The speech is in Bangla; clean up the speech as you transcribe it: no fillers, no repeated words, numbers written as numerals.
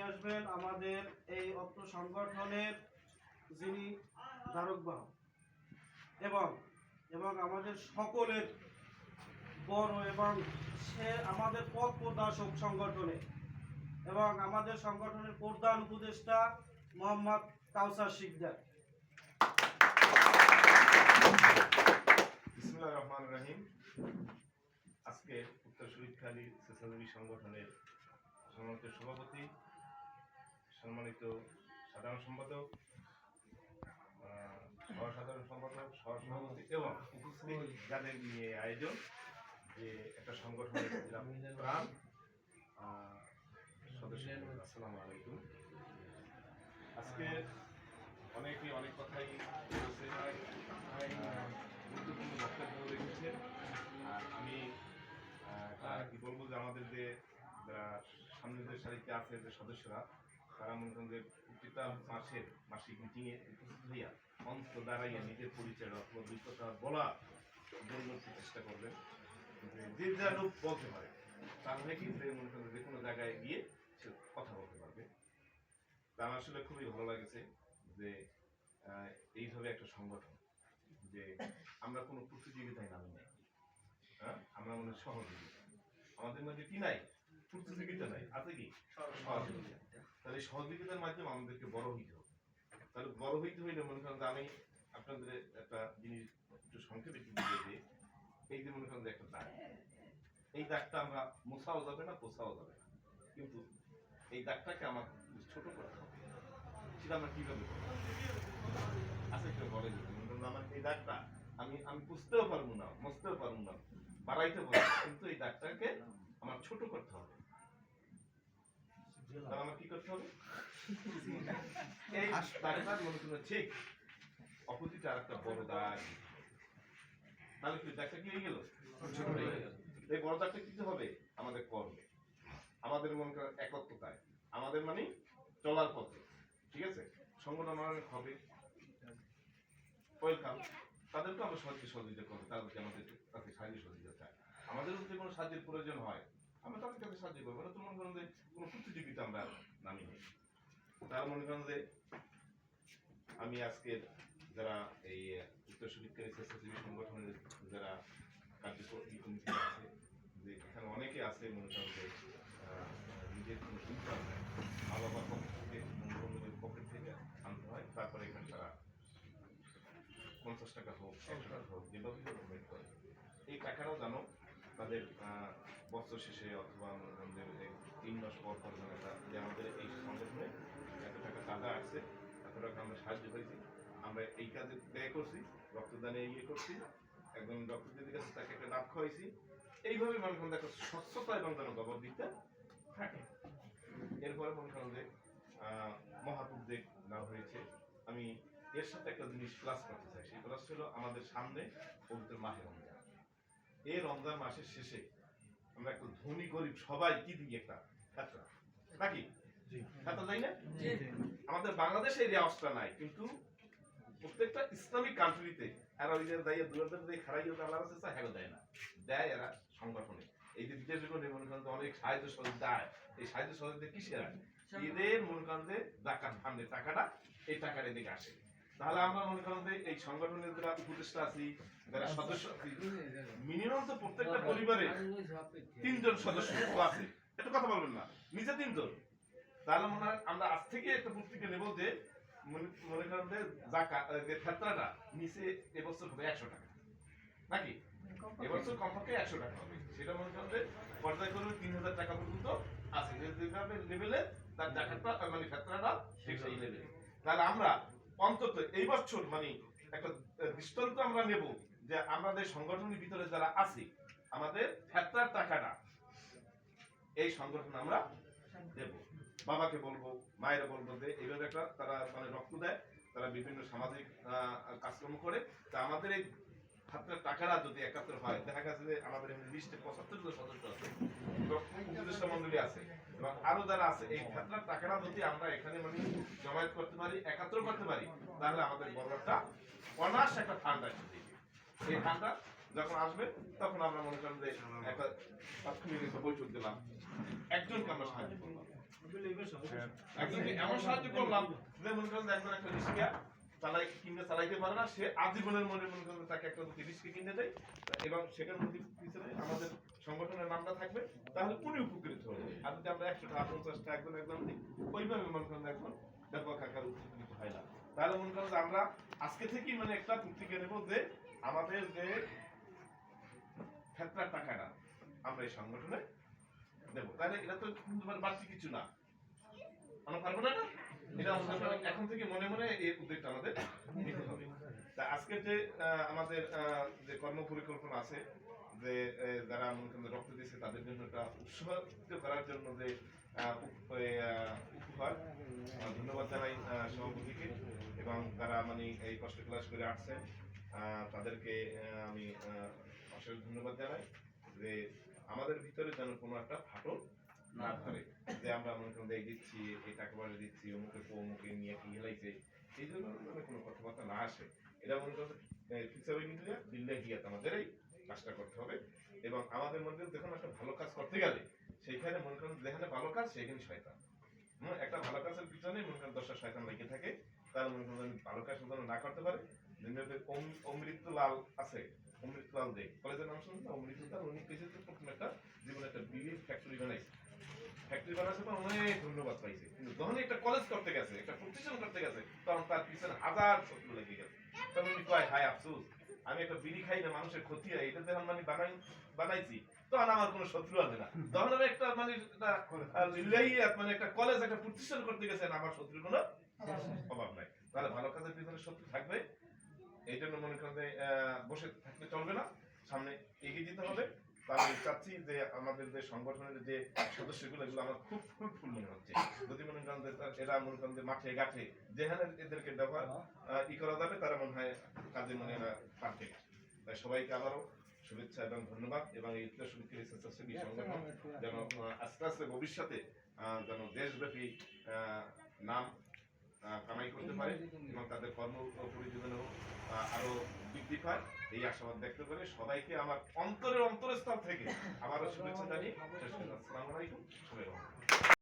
নিয়ে আসবেন আমাদের এই অত্র সংগঠনের যিনি ধারকবাহক এবং এবং আমাদের সকলের বড় এবং সে আমাদের পথ প্রদর্শক সংগঠনে এবং আমাদের সংগঠনের প্রধান উপদেষ্টা মোহাম্মদ কাউসার শিকদার। বিসমিল্লাহির রহমানির রহিম। আজকে উত্তর শহীদখালী স্বেচ্ছাসেবী সংগঠনের সম্মানিত সভাপতি, সম্মানিত সাধারণ সম্পাদক, সহসাধারণ সম্পাদক, সহসভাপতি এবং যাদের নিয়ে আয়োজন যে একটা সংগঠনের প্রাণ সদস্য, আসসালামু আলাইকুম। আজকে অনেকে অনেক কথাই বলেছে, গুরুত্বপূর্ণ বক্তব্য রেখেছে। আর আমি কি বলবো যে আমাদের যে যারা সামনের যে সারিতে আছে যে সদস্যরা, তারা মনে করেন যে প্রতিটা মাসের মাসিক মিটিংয়ে উপস্থিত হইয়া অন্ত দাঁড়াইয়া নিজের পরিচয় অথবা দুই কথা বলার জন্য চেষ্টা করবেন, যে যা লোক বলতে পারে তাহলে কি মনে করেন যে কোনো জায়গায় গিয়ে সে কথা বলতে পারবে। তা আমার আসলে খুবই ভালো লাগেছে যে এইভাবে একটা সংগঠন, যে আমরা কোনো প্রতিযোগিতায় নামি নাই, হ্যাঁ, আমরা মনে সহযোগিতা, আমাদের মধ্যে কি নাই, প্রতিযোগিতা নাই, আছে কি সহযোগিতা। তাহলে সহযোগিতার মাধ্যমে আমাদেরকে বড় হইতে হবে। তাহলে বড় হইতে হইলে মনে করেন যে আমি আপনাদের একটা জিনিস একটু সংক্ষেপে একটু বুঝিয়ে দিই। এই যে মনে করেন যে একটা দাগ, এই দাগটা আমরা মোছাও যাবে না, পোছাও যাবে না, কিন্তু এই দাগটাকে আমার ছোট করতে হবে। সেটা আমরা কিভাবে করবো? আচ্ছা, একটু বলে আমার এই দাগটা আমি বুঝতেও পারবো না, মুছতেও পারবো না, বাড়াইতে পারবো, কিন্তু এই দাগটাকে আমার ছোট করতে হবে। তাহলে আমার কি করতে হবে? এই দাগটা মনে করুন ঠিক অপোজিটে আর একটা বড় দাগ, তাহলে কি দাগটা কি হয়ে গেল? ছোট হয়ে গেল। এই বড় দাগটা কি হবে? আমাদের কর্মে, আমাদের মনে করেন একত্রতায়, আমাদের মানে চলার পথে, ঠিক আছে? সংগঠন অনেক হবে, ওয়েলকাম, তাদেরকে আমরা সহযোগিতা করবো, তাদেরকে আমাদের কাছে সাহায্য সহযোগিতা চাই। আমাদের যদি কোনো সাহায্যের প্রয়োজন হয় আমরা তাদের কাছে সাহায্য করবো। এটা তো মনে করেন যে কোনো প্রতিযোগিতা আমরা নামি নেই। তার মনে করেন যে আমি আজকের যারা এই উত্তর শহীদখালী স্বেচ্ছাসেবী সংগঠনের যারা কার্যকরী কমিটি আছে, যে এখানে অনেকে আছে মনে করেন যে নিজের কোনো ইনকাম নেয়, মা বাবার পক্ষ থেকে, বন্ধুবান্ধবের পকেট থেকে আনতে হয়, তারপরে এখানে তারা 50 টাকা হোক, 100 টাকা হোক, যেভাবে ডোনেট করে। এই টাকাটাও জানো তাদের বছর শেষে অথবা আমাদের 3 মাস পর পর যে আমাদের এই সংগঠনে এত টাকা টাকা আসছে, এত টাকা আমরা সাহায্য হয়েছি, আমরা এই কাজে ব্যয় করছি, রক্তদানে ইয়ে করছি, একজন রক্তদানের কাছে তাকে একটা লাভ খাওয়াইছি। এইভাবে মনে করেন একটা স্বচ্ছতা এবং যেন জবাবদিহিতা থাকে। এরপরে মনে করেন যে মহৎ উদ্যোগ নেওয়া হয়েছে। আমি এর সাথে একটা জিনিস প্লাস করতে চাই, সেই প্লাস ছিল আমাদের সামনে পবিত্র মাহে রমজান। এই রমজান মাসের শেষে আমরা একটু ধনী গরিব সবাই কি দিই একটা যাত্রা নাকি যাত্রা যাই না? আমাদের বাংলাদেশে এই রেওয়াজটা নাই, কিন্তু প্রত্যেকটা ইসলামিক কান্ট্রিতে এরা ওই যে দাইয়া দূরের দিয়ে খারাই আল্লাহ রাস্তা হ্যাঁ দেয় না, দেয় এরা সংগঠনে। এই যে বিদেশে মনে করেন অনেক সাহায্য সহযোগিতা, এই সাহায্য সহযোগিতা কিসের? এদের মনে করেন যে জাকাত ফান্ডের টাকাটা, এই টাকার এদিকে আসে। তাহলে আমরা মনে করেন যে এই সংগঠনের যারা উপদেষ্টা আছি, যারা সদস্য আছি, মিনিমাম তো প্রত্যেকটা পরিবারে 3 জন সদস্য আছে। এটা কথা বলবেন না, নিচে 3 জন। তাহলে মনে হয় আমরা আজ থেকে একটা প্রস্তুতি নেব যে মনে করেন যে জাকাত যে ফেতরাটা নিচে এবছর হবে 100 টাকা নাকি? এবছর কমপক্ষে 100 টাকা হবে। সেটা মনে করেন যে পর্যায়ক্রমে 3000 টাকা পর্যন্ত আছে, যেভাবে লেভেলে তার জাকাতটা মানে ফেতরাটা ঠিক সেই লেভেলে। তাহলে আমরা অন্তত এই বছর মানে একটা দৃষ্টান্ত আমরা নেব যে আমাদের সংগঠনের ভিতরে যারা আছি, আমাদের ফেতরার টাকাটা এই সংগঠন আমরা দেব। বাবাকে বলবো, মায়েরা বলবো যে এইভাবে একটা তারা মানে রক্ত দেয়, তারা বিভিন্ন সামাজিক কাজকর্ম করে। তা আমাদের এই ফেতরার টাকাটা যদি একাত্তর হয়, দেখা গেছে যে আমাদের লিস্টে 75 জন সদস্য আছে, উপদেষ্টা মন্ডলী আছে এবং আরো যারা আছে, এই ফেতরার টাকাটা যদি আমরা এখানে মানে জমায়েত করতে পারি, একাত্তর করতে পারি, তাহলে আমাদের বড় একটা অনার্স একটা ফান্ড আসবে। এই ফান্ডটা যখন আসবে তখন আমরা মনে করেন যে একটা তাৎক্ষণিক বৈঠক দিলাম, একজনকে আমরা সাহায্য করলাম। একজনকে এমন সাহায্য করলাম যে মনে করেন যে একজন একটা রিক্সা চালাইতে পারে না, সে আজীবনের মনে মনে করেন তাকে একটা যদি রিক্সা কিনে দেয় এবং সেটার মধ্যে পিছনে আমাদের সংগঠনের নামটা থাকবে, তাহলে উনি উপকৃত হবে। আর যদি আমরা 100 টাকা 50 টাকা একজন দিই, ওইভাবে মনে করেন একজন ব্যাপক আকার উপকৃত হয় না। তাহলে মনে করেন যে আমরা আজকে থেকেই মানে একটা প্রতিজ্ঞা নেব যে আমাদের যে ক্ষেত্রার টাকাটা আমরা এই সংগঠনে দেবো। তাহলে এটা তো বাড়তি কিছু না, আমরা পারবো না না? এটা আমরা এখন থেকে মনে মনে এই উদ্যোগটা আমাদের নিতে হবে। তা আজকে যে আমাদের যে কর্ম পরিকল্পনা আছে, যে যারা মনে করেন রক্ত দিয়েছে তাদের জন্য একটা উৎসাহিত করার জন্য যে উপহার, ধন্যবাদ জানাই সভাপতিকে এবং যারা মানে এই কষ্ট ক্লাস করে আসছেন তাদেরকে আমি অশেষ ধন্যবাদ জানাই। যে আমাদের ভিতরে যেন কোনো একটা ফাটল না ধরে, যে আমরা মনে করেন এই দিচ্ছি, এই টাকা পয়সা দিচ্ছি, অমুকে নিয়ে কি হেলাইছে, এই জন্য মানে কোনো কথাবার্তা না আসে। এটা মনে করেন দিল্লাহিয়াত আমাদের এই কাজটা করতে হবে। এবং আমাদের মধ্যে যখন একটা ভালো কাজ করতে গেলে সেইখানে মনে করেন যেখানে ভালো কাজ সেখানে শয়তান, একটা ভালো কাজের পিছনে মনে করেন 10টা শয়তান লেগে থাকে। তার মনে করেন ভালো কাজ যেন না করতে পারে। অমৃতলাল আছে, অমৃতলাল দে কলেজের নাম শুনুন না, অমৃতলাল, উনি কিছু প্রথম একটা জীবনে একটা বিড়ির ফ্যাক্টরি বানাইছে। ফ্যাক্টরি বানানোর পর অনেক ধন্যবাদ পাইছে, কিন্তু যখন একটা কলেজ করতে গেছে, একটা প্রতিষ্ঠান করতে গেছে, তখন তার পিছনে হাজার শত্রু লেগে গেছে। তখন উনি কয়, হায় আফসোস, আমি একটা বিড়ি খাই না, মানুষের ক্ষতি হয়, এটা যখন মানে বানাইছি তখন আমার কোনো শত্রু আছে না। যখন আমি একটা মানে মানে একটা কলেজ, একটা প্রতিষ্ঠান করতে গেছেন, আমার শত্রুর কোনো অভাব নাই। তাহলে ভালো কাজের পিছনে শত্রু থাকবে, এই জন্য মনে করেন যে বসে থাকলে চলবে না, সামনে এগিয়ে যেতে হবে। তাহলে আমি চাচ্ছি যে আমাদের যে সংগঠনের যে সদস্যগুলো, এগুলো আমার খুব ফ্রুটফুল মনে হচ্ছে। যদি মনে করেন যে এরা মনে করেন যে মাঠে ঘাটে যেখানে এদেরকে ব্যবহার করা যাবে, তারা মনে হয় কাজে মনে এরা পারফেক্ট। তাই সবাইকে আবারও শুভেচ্ছা এবং ধন্যবাদ। এবং এই স্বেচ্ছাসেবী সংগঠন যেন আস্তে আস্তে ভবিষ্যতে যেন দেশব্যাপী নাম কামাই করতে পারে এবং তাদের কর্ম পরিযোজনা আরো বৃদ্ধি পায়, এই আশাবাদ ব্যক্ত করে সবাইকে আমার অন্তরের অন্তরস্থল থেকে আবারও শুভেচ্ছা জানিয়ে শেষ করলাম। আসসালামু আলাইকুম, সবাই ভালো থাকবেন।